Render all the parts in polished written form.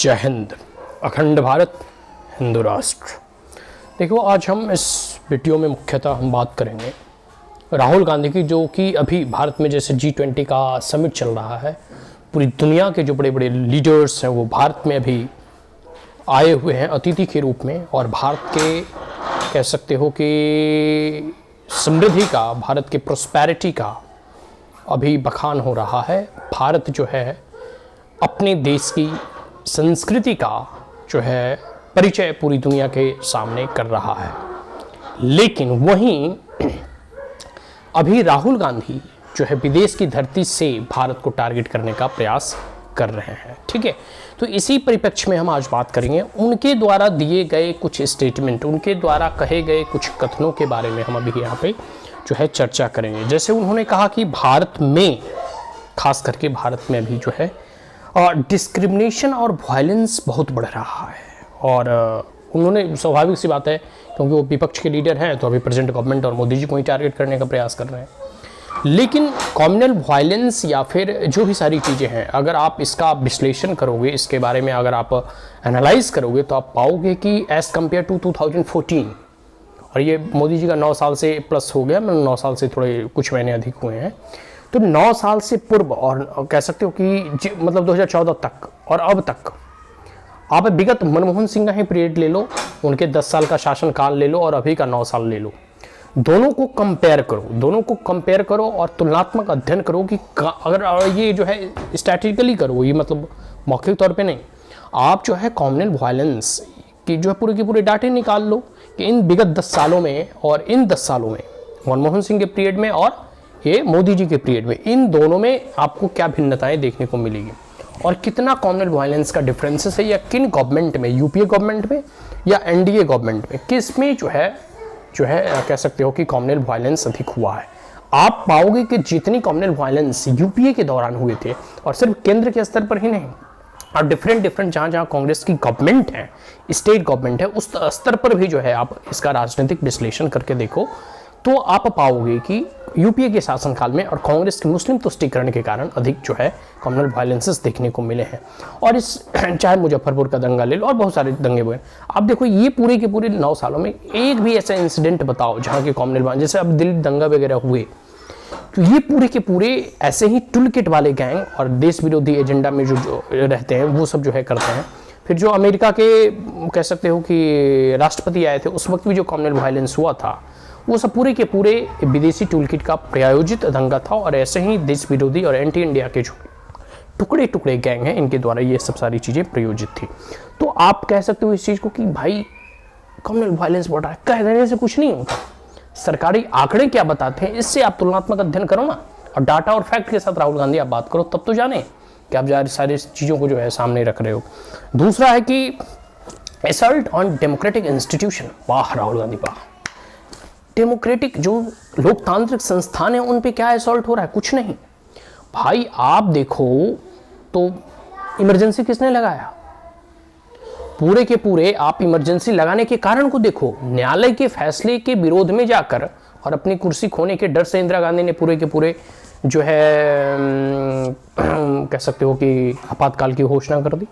जय हिंद। अखंड भारत, हिंदू राष्ट्र। देखो, आज हम इस वीडियो में मुख्यतः हम बात करेंगे राहुल गांधी की, जो कि अभी भारत में जैसे G20 का समिट चल रहा है, पूरी दुनिया के जो बड़े बड़े लीडर्स हैं वो भारत में अभी आए हुए हैं अतिथि के रूप में, और भारत के कह सकते हो कि समृद्धि का, भारत के प्रोस्पेरिटी का अभी बखान हो रहा है। भारत जो है अपने देश की संस्कृति का जो है परिचय पूरी दुनिया के सामने कर रहा है। लेकिन वहीं अभी राहुल गांधी जो है विदेश की धरती से भारत को टारगेट करने का प्रयास कर रहे हैं। ठीक है, तो इसी परिप्रेक्ष्य में हम आज बात करेंगे उनके द्वारा दिए गए कुछ स्टेटमेंट, उनके द्वारा कहे गए कुछ कथनों के बारे में हम अभी यहाँ पे जो है चर्चा करेंगे। जैसे उन्होंने कहा कि भारत में, खास करके भारत में अभी जो है डिस्क्रिमिनेशन और वायलेंस बहुत बढ़ रहा है, और उन्होंने, स्वाभाविक सी बात है क्योंकि वो विपक्ष के लीडर हैं, तो अभी प्रेजेंट गवर्नमेंट और मोदी जी को ही टारगेट करने का प्रयास कर रहे हैं। लेकिन कम्युनल वायलेंस या फिर जो भी सारी चीज़ें हैं, अगर आप इसका विश्लेषण करोगे, इसके बारे में अगर आप एनालाइज करोगे, तो आप पाओगे कि एज कम्पेयर टू 2014, और ये मोदी जी का 9 साल से प्लस हो गया, मतलब 9 साल से थोड़े कुछ महीने अधिक हुए हैं, तो 9 साल से पूर्व और कह सकते हो कि मतलब 2014 तक और अब तक, आप विगत मनमोहन सिंह का ही पीरियड ले लो, उनके 10 साल का शासनकाल ले लो, और अभी का 9 साल ले लो, दोनों को कंपेयर करो और तुलनात्मक अध्ययन करो कि अगर ये जो है स्टैटिस्टिकली करो, ये मतलब मौखिक तौर पे नहीं, आप जो है कम्युनल वायलेंस की जो है पूरे के पूरे डाटे निकाल लो कि इन विगत 10 सालों में और इन 10 सालों में, मनमोहन सिंह के पीरियड में और ये मोदी जी के पीरियड में, इन दोनों में आपको क्या भिन्नताएं देखने को मिलेगी और कितना कम्युनल वायलेंस का डिफरेंसेस है, या किन गवर्नमेंट में, यूपीए गवर्नमेंट में या एनडीए गवर्नमेंट में, किस में जो है कह सकते हो कि कम्युनल वायलेंस अधिक हुआ है। आप पाओगे कि जितनी कम्युनल वायलेंस यूपीए के दौरान हुए थे, और सिर्फ केंद्र के स्तर पर ही नहीं, और डिफरेंट जहाँ कांग्रेस की गवर्नमेंट है, स्टेट गवर्नमेंट है, उस स्तर पर भी जो है आप इसका राजनीतिक विश्लेषण करके देखो, तो आप पाओगे कि यूपीए के शासनकाल में और कांग्रेस के मुस्लिम तुष्टीकरण के कारण अधिक जो है कम्युनल वायलेंसेस देखने को मिले हैं। और इस चाहे मुजफ्फरपुर का दंगा ले लो और बहुत सारे दंगे हुए, आप देखो ये पूरे के पूरे 9 सालों में एक भी ऐसा इंसिडेंट बताओ जहाँ के कम्युनल वायलेंस, जैसे अब दिल्ली दंगा वगैरह हुए, तो ये पूरे के पूरे ऐसे ही टूल किट वाले गैंग और देश विरोधी एजेंडा में जो रहते हैं वो सब जो है करते हैं। फिर जो अमेरिका के कह सकते हो कि राष्ट्रपति आए थे, उस वक्त भी जो कम्युनल वायलेंस हुआ था, वो सब पूरे के पूरे विदेशी टूलकिट का प्रायोजित दंगा था, और ऐसे ही देश विरोधी और एंटी इंडिया के जो टुकड़े गैंग हैं, इनके द्वारा ये सब सारी चीज़ें प्रयोजित थी। तो आप कह सकते हो इस चीज़ को कि भाई कम्युनल वायलेंस बढ़ रहा है, कह देने से कुछ नहीं होता। सरकारी आंकड़े क्या बताते हैं, इससे आप तुलनात्मक अध्ययन करो ना, और डाटा और फैक्ट के साथ राहुल गांधी आप बात करो, तब तो जाने कि आप सारी चीज़ों को जो है सामने रख रहे हो। दूसरा है कि असल्ट ऑन डेमोक्रेटिक इंस्टीट्यूशन। वाह राहुल गांधी, वाह। डेमोक्रेटिक जो लोकतांत्रिक संस्थान है उन पे क्या असॉल्ट हो रहा है? कुछ नहीं भाई। आप देखो तो इमरजेंसी किसने लगाया? पूरे के पूरे आप इमरजेंसी लगाने के कारण को देखो, न्यायालय के फैसले के विरोध में जाकर और अपनी कुर्सी खोने के डर से इंदिरा गांधी ने पूरे के पूरे जो है कह सकते हो कि आपातकाल की घोषणा कर दी।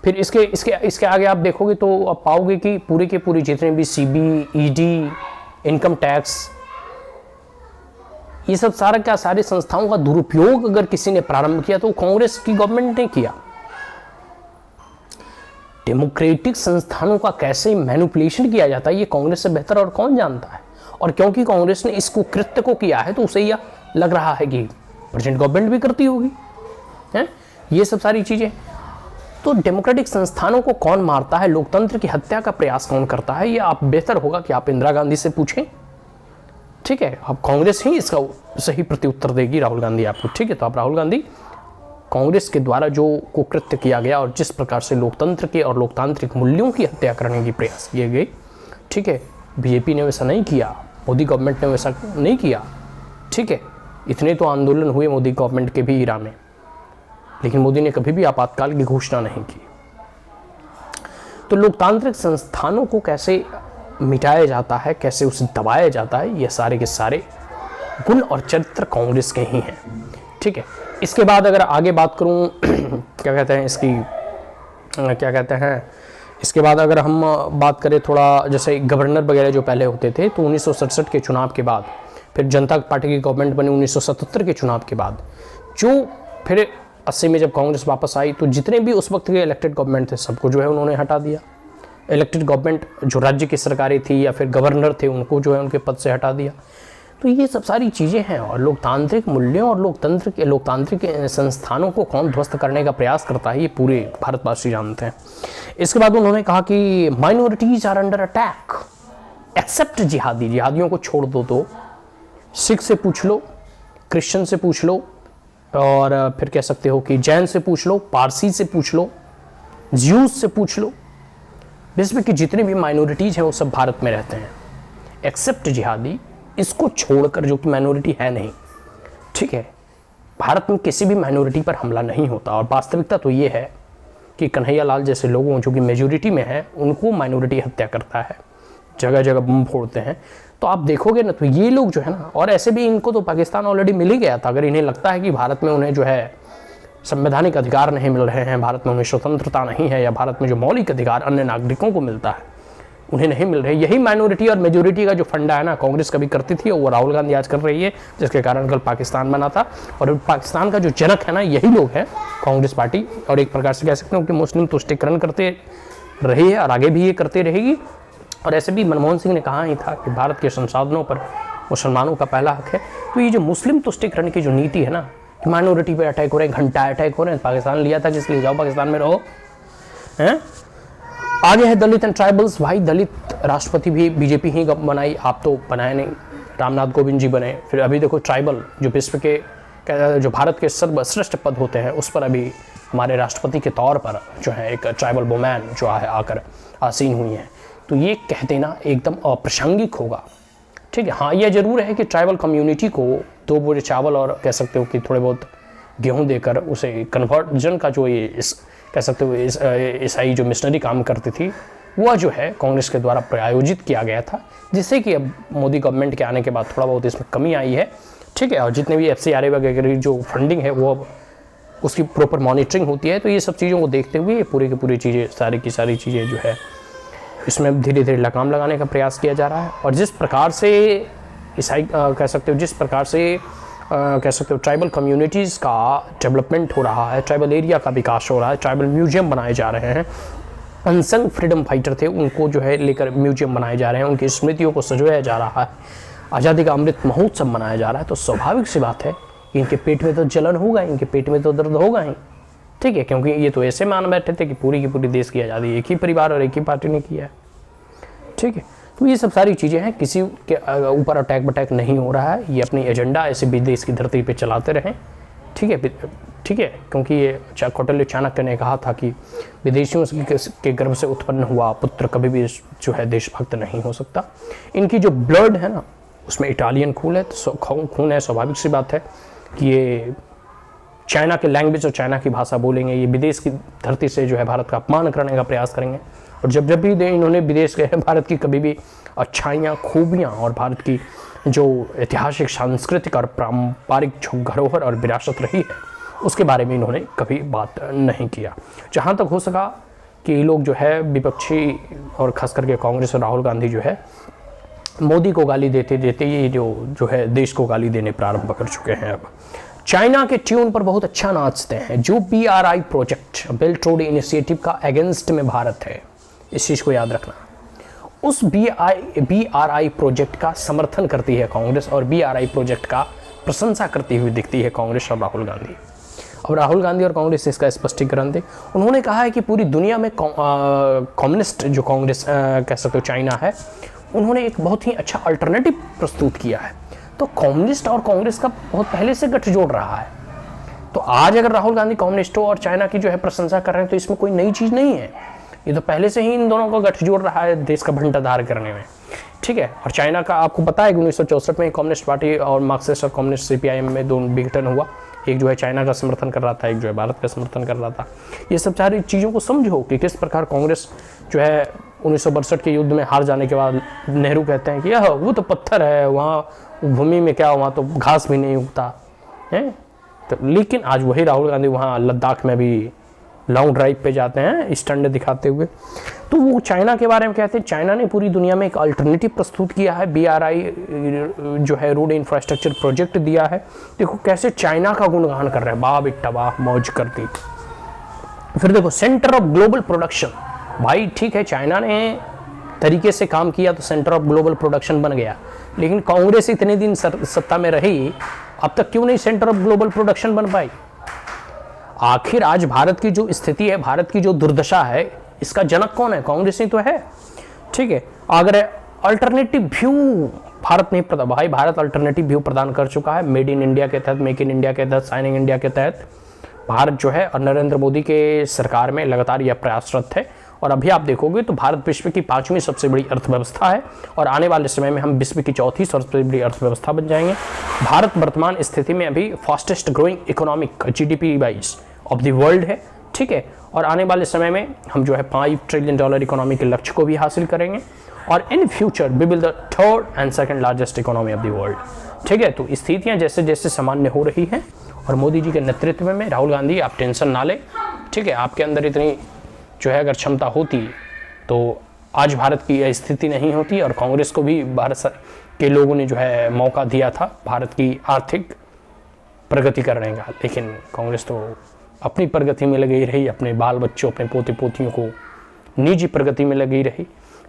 फिर इसके आगे आप देखोगे तो आप पाओगे कि पूरे के पूरे जितने भी सीबी, ईडी, इनकम टैक्स, ये सब सारी संस्थाओं का दुरुपयोग अगर किसी ने प्रारंभ किया तो कांग्रेस की गवर्नमेंट ने किया। डेमोक्रेटिक संस्थानों का कैसे मैनिपुलेशन किया जाता है ये कांग्रेस से बेहतर और कौन जानता है। और क्योंकि कांग्रेस ने इसको कृत्य को किया है, तो उसे यह लग रहा है कि प्रेजेंट गवर्नमेंट भी करती होगी है ये सब सारी चीजें। तो डेमोक्रेटिक संस्थानों को कौन मारता है, लोकतंत्र की हत्या का प्रयास कौन करता है, ये आप बेहतर होगा कि आप इंदिरा गांधी से पूछें। ठीक है, अब कांग्रेस ही इसका सही प्रत्युत्तर देगी राहुल गांधी आपको। ठीक है, तो आप राहुल गांधी, कांग्रेस के द्वारा जो कुकृत्य किया गया और जिस प्रकार से लोकतंत्र के और लोकतांत्रिक मूल्यों की हत्या करने की प्रयास किए गए, ठीक है, बीजेपी ने वैसा नहीं किया, मोदी गवर्नमेंट ने वैसा नहीं किया। ठीक है, इतने तो आंदोलन हुए मोदी गवर्नमेंट के भी इरा में, लेकिन मोदी ने कभी भी आपातकाल की घोषणा नहीं की। तो लोकतांत्रिक संस्थानों को कैसे मिटाया जाता है, कैसे उसे दबाया जाता है, ये सारे के सारे गुण और चरित्र कांग्रेस के ही हैं। ठीक है, इसके बाद अगर आगे बात करूं क्या कहते हैं इसकी क्या कहते हैं, इसके बाद अगर हम बात करें थोड़ा, जैसे गवर्नर वगैरह जो पहले होते थे, तो 1967 के चुनाव के बाद, फिर जनता पार्टी की गवर्नमेंट बनी 1977 के चुनाव के बाद, जो फिर 80 में जब कांग्रेस वापस आई, तो जितने भी उस वक्त के इलेक्टेड गवर्नमेंट थे सबको जो है उन्होंने हटा दिया। इलेक्टेड गवर्नमेंट जो राज्य की सरकारें थी या फिर गवर्नर थे उनको जो है उनके पद से हटा दिया। तो ये सब सारी चीज़ें हैं, और लोकतांत्रिक मूल्यों और लोकतांत्रिक संस्थानों को कौन ध्वस्त करने का प्रयास करता है, ये पूरे भारतवासी जानते हैं। इसके बाद उन्होंने कहा कि minorities are under attack, except जिहादियों को छोड़ दो। तो सिख से पूछ लो, क्रिश्चियन से पूछ लो, और फिर कह सकते हो कि जैन से पूछ लो, पारसी से पूछ लो, ज्यूज से पूछ लो, विश्व की जितनी भी माइनॉरिटीज़ हैं वो सब भारत में रहते हैं, एक्सेप्ट जिहादी, इसको छोड़कर, जो कि माइनॉरिटी है नहीं। ठीक है, भारत में किसी भी माइनॉरिटी पर हमला नहीं होता, और वास्तविकता तो ये है कि कन्हैया लाल जैसे लोगों जो कि मेजोरिटी में है उनको माइनॉरिटी हत्या करता है, जगह जगह बम फोड़ते हैं। तो आप देखोगे ना, तो ये लोग जो है ना, और ऐसे भी इनको तो पाकिस्तान ऑलरेडी मिल ही गया था। अगर इन्हें लगता है कि भारत में उन्हें जो है संवैधानिक अधिकार नहीं मिल रहे हैं, भारत में उन्हें स्वतंत्रता नहीं है, या भारत में जो मौलिक अधिकार अन्य नागरिकों को मिलता है उन्हें नहीं मिल रहे, यही माइनॉरिटी और मेजोरिटी का जो फंडा है ना, कांग्रेस कभी करती थी और वो राहुल गांधी आज कर रही है, जिसके कारण कल पाकिस्तान बना था। और पाकिस्तान का जो जनक है ना, यही लोग हैं, कांग्रेस पार्टी। और एक प्रकार से कह सकते हैं कि मुस्लिम तुष्टीकरण करते रही है और आगे भी ये करते रहेगी। और ऐसे भी मनमोहन सिंह ने कहा ही था कि भारत के संसाधनों पर मुसलमानों का पहला हक है। तो ये जो मुस्लिम तुष्टीकरण की जो नीति है ना, कि माइनॉरिटी पे अटैक हो रहे हैं, घंटा अटैक हो रहे हैं, पाकिस्तान लिया था किस लिए, जाओ पाकिस्तान में रहो, हैं। आगे है दलित एंड ट्राइबल्स। भाई दलित राष्ट्रपति भी बीजेपी ही बनाई, आप तो बनाए नहीं, रामनाथ कोविंद जी बने। फिर अभी देखो ट्राइबल, जो विश्व के, जो भारत के सर्वश्रेष्ठ पद होते हैं, उस पर अभी हमारे राष्ट्रपति के तौर पर जो है एक ट्राइबल वुमेन जो है आकर आसीन हुई हैं। तो ये कह देना एकदम अप्रासंगिक होगा। ठीक है, हाँ ये ज़रूर है कि ट्राइबल कम्युनिटी को 2 बोरे चावल और कह सकते हो कि थोड़े बहुत गेहूं देकर उसे कन्वर्जन का जो ये कह सकते हो ईसाई जो मिशनरी काम करती थी, वह जो है कांग्रेस के द्वारा प्रायोजित किया गया था, जिससे कि अब मोदी गवर्नमेंट के आने के बाद थोड़ा बहुत इसमें कमी आई है। ठीक है, और जितने भी FCRA वगैरह जो फंडिंग है वो अब उसकी प्रॉपर मॉनिटरिंग होती है। तो ये सब चीज़ों को देखते हुए ये पूरी की पूरी चीज़ें, सारी की सारी चीज़ें जो है इसमें धीरे धीरे लगाम लगाने का प्रयास किया जा रहा है। और जिस प्रकार से ईसाई कह सकते हो, जिस प्रकार से कह सकते हो ट्राइबल कम्युनिटीज़ का डेवलपमेंट हो रहा है, ट्राइबल एरिया का विकास हो रहा है, ट्राइबल म्यूजियम बनाए जा रहे हैं, अनसंग फ्रीडम फाइटर थे उनको जो है लेकर म्यूजियम बनाए जा रहे हैं, उनकी स्मृतियों को सजोया जा रहा है, आज़ादी का अमृत महोत्सव मनाया जा रहा है। तो स्वाभाविक सी बात है कि इनके पेट में तो जलन होगा, इनके पेट में तो दर्द होगा ही। ठीक है, क्योंकि ये तो ऐसे मान बैठे थे कि पूरी की पूरी देश की आज़ादी एक ही परिवार और एक ही पार्टी ने किया है। ठीक है, तो ये सब सारी चीज़ें हैं, किसी के ऊपर अटैक बटैक नहीं हो रहा है, ये अपनी एजेंडा ऐसे भी देश की धरती पे चलाते रहें। ठीक है, ठीक है, क्योंकि ये कौटिल्य चाणक्य ने कहा था कि विदेशियों के गर्भ से उत्पन्न हुआ पुत्र कभी भी जो है देशभक्त नहीं हो सकता। इनकी जो ब्लड है ना, उसमें इटालियन खून है, खून है, स्वाभाविक सी बात है कि ये चाइना के लैंग्वेज और चाइना की भाषा बोलेंगे, ये विदेश की धरती से जो है भारत का अपमान करने का प्रयास करेंगे। और जब भी इन्होंने विदेश के भारत की कभी भी अच्छाइयाँ, खूबियाँ और भारत की जो ऐतिहासिक, सांस्कृतिक और पारंपरिक जो धरोहर और विरासत रही है, उसके बारे में इन्होंने कभी बात नहीं किया। जहाँ तक हो सका कि ये लोग जो है विपक्षी और खास करके कांग्रेस और राहुल गांधी जो है मोदी को गाली देते देते ये जो है देश को गाली देने प्रारंभ कर चुके हैं। अब चाइना के ट्यून पर बहुत अच्छा नाचते हैं। जो BRI project, belt road initiative का अगेंस्ट में भारत है, इस चीज़ को याद रखना। उस BRI प्रोजेक्ट का समर्थन करती है कांग्रेस और BRI प्रोजेक्ट का प्रशंसा करती हुई दिखती है कांग्रेस और राहुल गांधी। अब राहुल गांधी और कांग्रेस इसका स्पष्टीकरण दे। उन्होंने कहा है कि पूरी दुनिया में कम्युनिस्ट जो कांग्रेस कह सकते हो चाइना है, उन्होंने एक बहुत ही अच्छा अल्टरनेटिव प्रस्तुत किया है। तो कम्युनिस्ट और कांग्रेस का बहुत पहले से गठजोड़ रहा है। तो आज अगर राहुल गांधी कम्युनिस्टों और चाइना की जो है प्रशंसा कर रहे हैं, तो इसमें कोई नई चीज़ नहीं है, ये तो पहले से ही इन दोनों का गठजोड़ रहा है देश का भंडाधार करने में। ठीक है, और चाइना का आपको पता है कि 1964 में कम्युनिस्ट पार्टी और मार्क्सिस्ट और कम्युनिस्ट CPIM में दोनों विघटन हुआ। एक जो है चाइना का समर्थन कर रहा था, एक जो है भारत का समर्थन कर रहा था। ये सब सारी चीज़ों को समझो कि किस प्रकार कांग्रेस जो है 1962 के युद्ध में हार जाने के बाद नेहरू कहते हैं कि यह वो तो पत्थर है, वहाँ भूमि में क्या, वहाँ तो घास भी नहीं उगता है। तो लेकिन आज वही राहुल गांधी वहाँ लद्दाख में भी लॉन्ग ड्राइव पे जाते हैं स्टैंड दिखाते हुए। तो वो चाइना के बारे में कहते हैं, चाइना ने पूरी दुनिया में एक अल्टरनेटिव प्रस्तुत किया है, BRI जो है रोड इंफ्रास्ट्रक्चर प्रोजेक्ट दिया है। देखो कैसे चाइना का गुणगान कर रहे हैं, वाह बेटा वाह, मौज कर दी। फिर देखो सेंटर ऑफ ग्लोबल प्रोडक्शन, भाई ठीक है चाइना ने तरीके से काम किया तो सेंटर ऑफ ग्लोबल प्रोडक्शन बन गया, लेकिन कांग्रेस इतने दिन सत्ता में रही, अब तक क्यों नहीं सेंटर ऑफ ग्लोबल प्रोडक्शन बन पाई? आखिर आज भारत की जो स्थिति है, भारत की जो दुर्दशा है, इसका जनक कौन है? कांग्रेस ही तो है। ठीक है, अगर अल्टरनेटिव व्यू भारत नहीं प्रदान, भाई भारत अल्टरनेटिव व्यू प्रदान कर चुका है। मेड इन इंडिया के तहत, मेक इन इंडिया के तहत, साइनिंग इंडिया के तहत भारत जो है और नरेंद्र मोदी के सरकार में लगातार यह प्रयासरत है। और अभी आप देखोगे तो भारत विश्व की 5वीं सबसे बड़ी अर्थव्यवस्था है और आने वाले समय में हम विश्व की 4थी सबसे बड़ी अर्थव्यवस्था बन जाएंगे। भारत वर्तमान स्थिति में अभी fastest growing economic GDP wise of the world है। ठीक है, और आने वाले समय में हम जो है $5 ट्रिलियन इकोनॉमी के लक्ष्य को भी हासिल करेंगे और in future we will the third and second largest economy of the world. ठीक है, तो स्थितियां जैसे जैसे सामान्य हो रही हैं और मोदी जी के नेतृत्व में, राहुल गांधी आप टेंशन ना लें। ठीक है, आपके अंदर इतनी जो है अगर क्षमता होती तो आज भारत की यह स्थिति नहीं होती और कांग्रेस को भी भारत के लोगों ने जो है मौका दिया था भारत की आर्थिक प्रगति करने का, लेकिन कांग्रेस तो अपनी प्रगति में लगी रही, अपने बाल बच्चों, अपने पोते पोतियों को निजी प्रगति में लगी रही।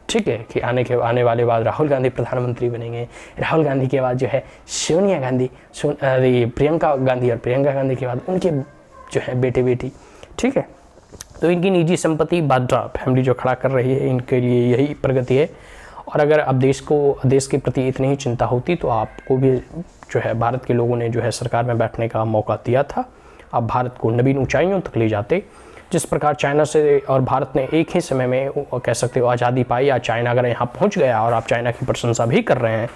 ठीक है, कि आने वाले बाद राहुल गांधी प्रधानमंत्री बनेंगे, राहुल गांधी के बाद जो है सोनिया गांधी, प्रियंका गांधी, और प्रियंका गांधी के बाद उनके जो है बेटे बेटी। ठीक है, तो इनकी निजी संपत्ति वाड्रा फैमिली जो खड़ा कर रही है, इनके लिए यही प्रगति है। और अगर अब देश के प्रति इतनी ही चिंता होती तो आपको भी जो है भारत के लोगों ने जो है सरकार में बैठने का मौका दिया था, अब भारत को नवीन ऊंचाइयों तक ले जाते। जिस प्रकार चाइना से और भारत ने एक ही समय में कह सकते हो आज़ादी पाई, या चाइना अगर यहाँ पहुँच गया और आप चाइना की प्रशंसा भी कर रहे हैं,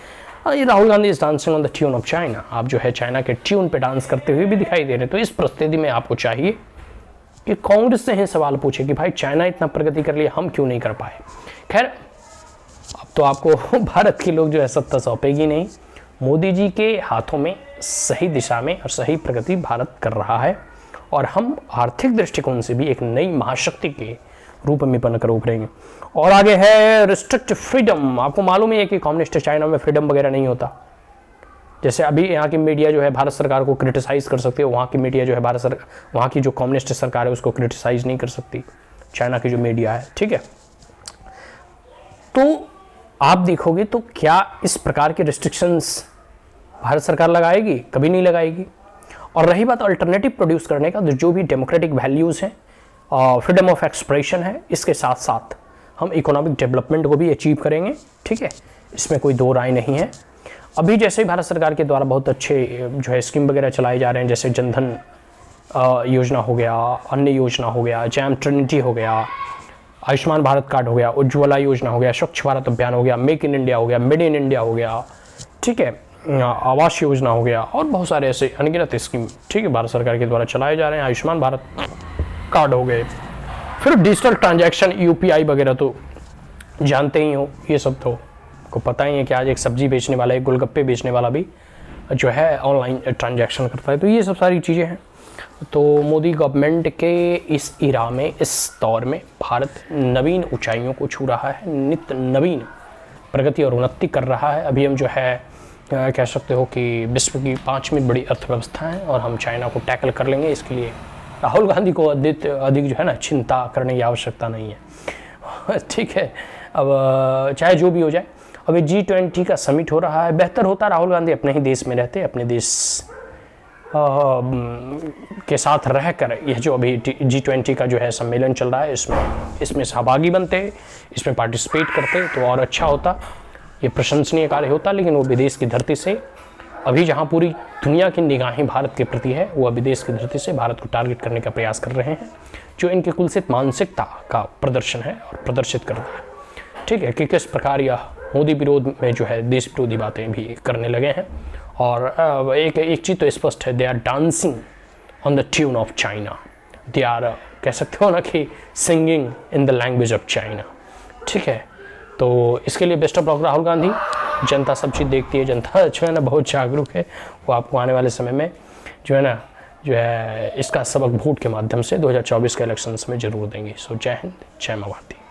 ये Rahul Gandhi is dancing on the tune of China, आप जो है चाइना के ट्यून पे डांस करते हुए भी दिखाई दे रहे हैं। तो इस परिस्थिति में आपको चाहिए कि कांग्रेस से ही सवाल पूछे कि भाई चाइना इतना प्रगति कर लिया, हम क्यों नहीं कर पाए। खैर, अब तो आपको भारत के लोग जो है सत्ता सौंपेगी नहीं, मोदी जी के हाथों में सही दिशा में और सही प्रगति भारत कर रहा है और हम आर्थिक दृष्टिकोण से भी एक नई महाशक्ति के रूप में बनकर उभरेंगे। और आगे है रिस्ट्रिक्ट फ्रीडम। आपको मालूम है कि कम्युनिस्ट चाइना में फ्रीडम वगैरह नहीं होता। जैसे अभी यहाँ की मीडिया जो है भारत सरकार को क्रिटिसाइज़ कर सकती है, वहाँ की मीडिया जो है वहाँ की जो कम्युनिस्ट सरकार है उसको क्रिटिसाइज़ नहीं कर सकती, चाइना की जो मीडिया है। ठीक है, तो आप देखोगे तो क्या इस प्रकार के रिस्ट्रिक्शंस भारत सरकार लगाएगी? कभी नहीं लगाएगी। और रही बात अल्टरनेटिव प्रोड्यूस करने का, तो जो भी डेमोक्रेटिक वैल्यूज़ हैं, फ्रीडम ऑफ एक्सप्रेशन है, इसके साथ साथ हम इकोनॉमिक डेवलपमेंट को भी अचीव करेंगे। ठीक है, इसमें कोई दो राय नहीं है। अभी जैसे भारत सरकार के द्वारा बहुत अच्छे जो है स्कीम वगैरह चलाए जा रहे हैं, जैसे जनधन योजना हो गया, अन्य योजना हो गया, जैम ट्रिनिटी हो गया, आयुष्मान भारत कार्ड हो गया, उज्ज्वला योजना हो गया, स्वच्छ भारत अभियान हो गया, मेक इन इंडिया हो गया, मेड इन इंडिया हो गया। ठीक है, आवास योजना हो गया और बहुत सारे ऐसे अनगिनत स्कीम, ठीक है, भारत सरकार के द्वारा चलाए जा रहे हैं। आयुष्मान भारत कार्ड हो गए, फिर डिजिटल ट्रांजैक्शन UPI वगैरह तो जानते ही हो, ये सब तो को पता ही है कि आज एक सब्जी बेचने वाला, एक गोलगप्पे बेचने वाला भी जो है ऑनलाइन ट्रांजैक्शन करता है। तो ये सब सारी चीज़ें हैं। तो मोदी गवर्नमेंट के इस इरा में, इस दौर में भारत नवीन ऊंचाइयों को छू रहा है, नित्य नवीन प्रगति और उन्नति कर रहा है। अभी हम जो है कह सकते हो कि विश्व की 5वीं बड़ी अर्थव्यवस्था है और हम चाइना को टैकल कर लेंगे। इसके लिए राहुल गांधी को अधिक जो है ना चिंता करने की आवश्यकता नहीं है। ठीक है, अब चाहे जो भी हो जाए, अभी G20 का समिट हो रहा है। बेहतर होता राहुल गांधी अपने ही देश में रहते, अपने देश के साथ रहकर यह जो अभी G20 का जो है सम्मेलन चल रहा है इसमें सहभागी बनते, इसमें पार्टिसिपेट करते तो और अच्छा होता, ये प्रशंसनीय कार्य होता। लेकिन वो विदेश की धरती से, अभी जहाँ पूरी दुनिया की निगाहें भारत के प्रति है, वो विदेश की धरती से भारत को टारगेट करने का प्रयास कर रहे हैं, जो इनके कुलसित मानसिकता का प्रदर्शन है और प्रदर्शित करता है। ठीक है, कि किस प्रकार यह मोदी विरोध में जो है देश विरोधी बातें भी करने लगे हैं। और एक चीज़ तो स्पष्ट है, they are dancing on the tune of China, they are कह सकते हो ना कि singing in the language of China. ठीक है, तो इसके लिए best of luck Rahul Gandhi. जनता सब चीज़ देखती है, जनता जो है ना बहुत जागरूक है, वो आपको आने वाले समय में जो है ना जो है इसका सबक वोट के माध्यम से 2024 के इलेक्शंस में ज़रूर देंगे। सो जय हिंद, जय माँ भारती।